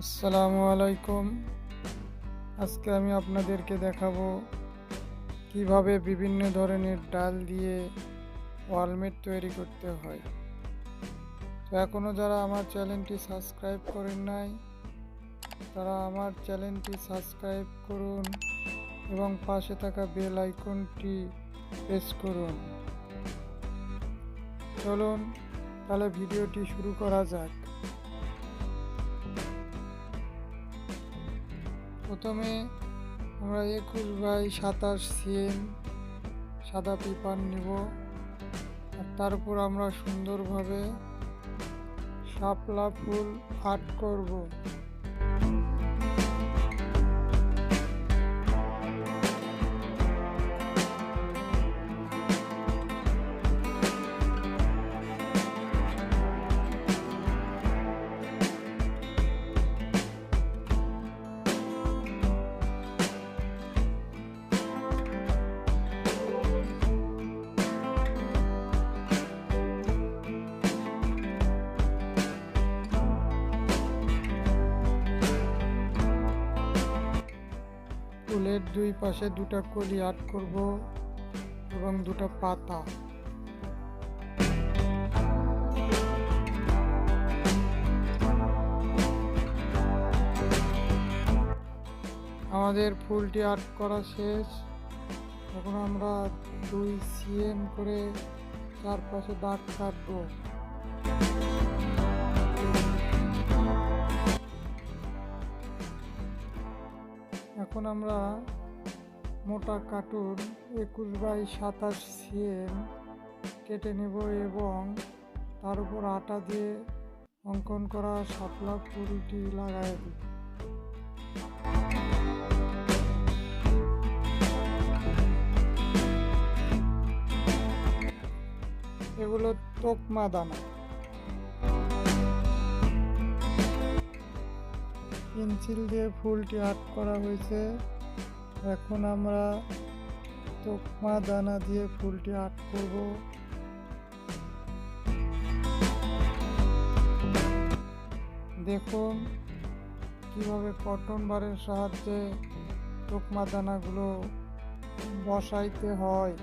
আসসালামু আলাইকুম। আজকে আমি আপনাদেরকে দেখাবো কিভাবে বিভিন্ন ধরনের ডাল দিয়ে ওয়ালমেট তৈরি করতে হয়। তো এখনও যারা আমার চ্যানেলটি সাবস্ক্রাইব করেন নাই তারা আমার চ্যানেলটি সাবস্ক্রাইব করুন এবং পাশে থাকা বেল আইকনটি প্রেস করুন। চলুন তাহলে ভিডিওটি শুরু করা যাক। প্রথমে আমরা 21x27 সিএম সাদা পেপার নেব, আর তার উপর আমরা সুন্দরভাবে শাপলা ফুল আর্ট করব। ফুলের দুই পাশে দুটা কলি আর্ট করব এবং দুটা পাতা। আমাদের ফুলটি আর্ট করা শেষ। এখন আমরা 2 সিএম করে চারপাশে দাগ কাটবো। এখন আমরা মোটা কার্টুন 21x27 সিএম কেটে নেব এবং তার উপর আটা দিয়ে অঙ্কন করা শাপলা ফুলটি লাগাই দেব। এগুলো তোকমা দানা। পেন্সিল দিয়ে ফুলটি আর্ট করা হয়েছে। এখন আমরা তোকমা দানা দিয়ে ফুলটি আর্ট করব। দেখুন কিভাবে কটন বারের সাহায্যে তোকমা দানাগুলো বসাইতে হয়।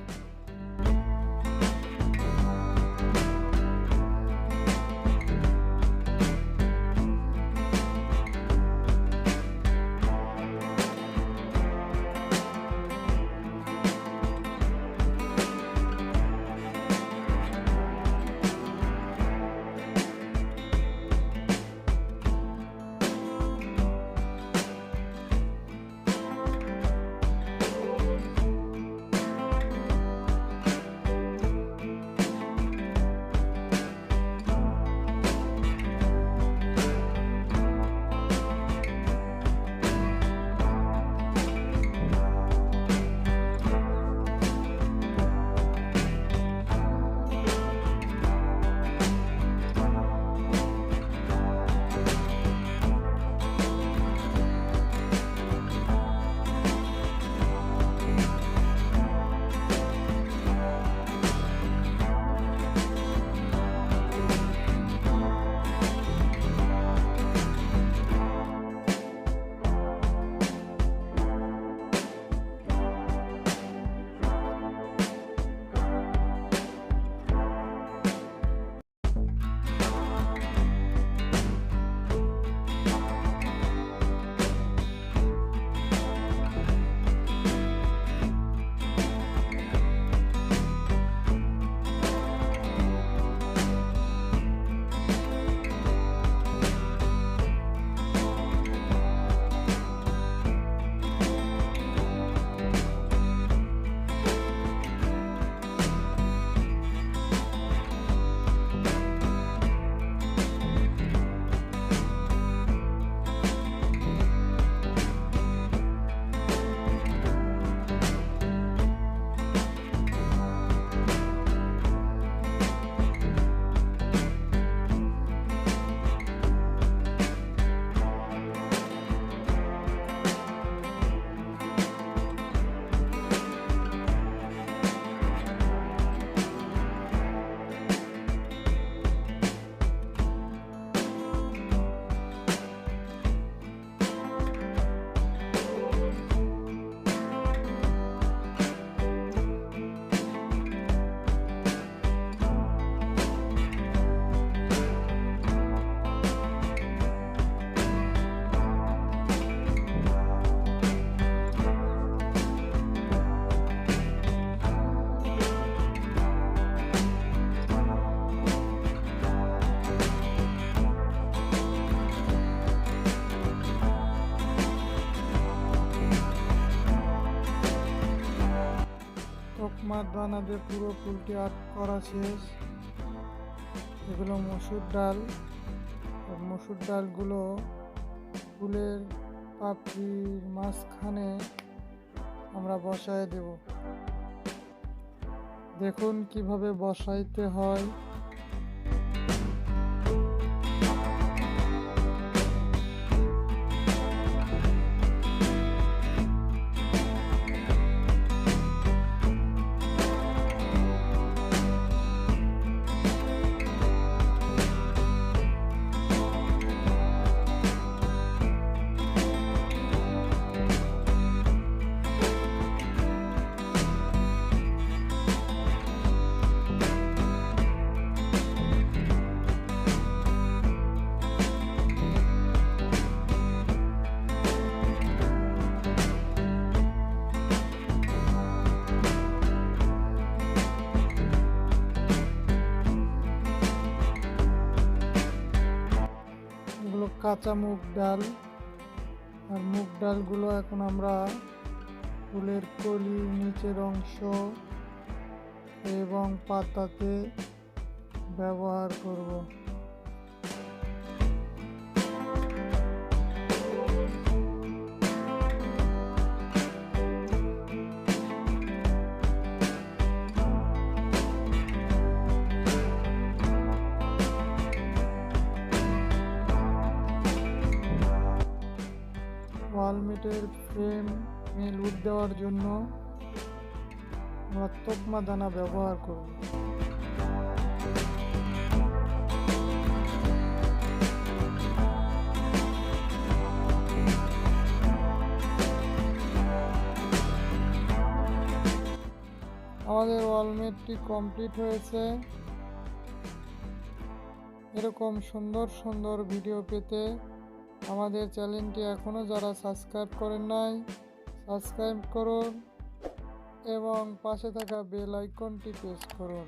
তোকমার দানা দিয়ে পুরো ফুলটি আর্ট করা শেষ। এগুলো মসুর ডাল। আর মসুর ডালগুলো ফুলের পাপড়ির মাঝখানে আমরা বসায় দেব। দেখুন কিভাবে বসাইতে হয়। এগুলো কাঁচা মুগ ডাল। আর মুগ ডালগুলো এখন আমরা ফুলের কলির নিচের অংশ এবং পাতাতে ব্যবহার করব। ওয়ালমেটের ফ্রেমে লুট দেওয়ার জন্য আমরা তোকমা দানা ব্যবহার করব। আমাদের ওয়ালমেটটি কমপ্লিট হয়েছে। এরকম সুন্দর সুন্দর ভিডিও পেতে আমাদের চ্যানেলটি এখনও যারা সাবস্ক্রাইব করেন নাই সাবস্ক্রাইব করুন এবং পাশে থাকা বেল আইকনটি প্রেস করুন।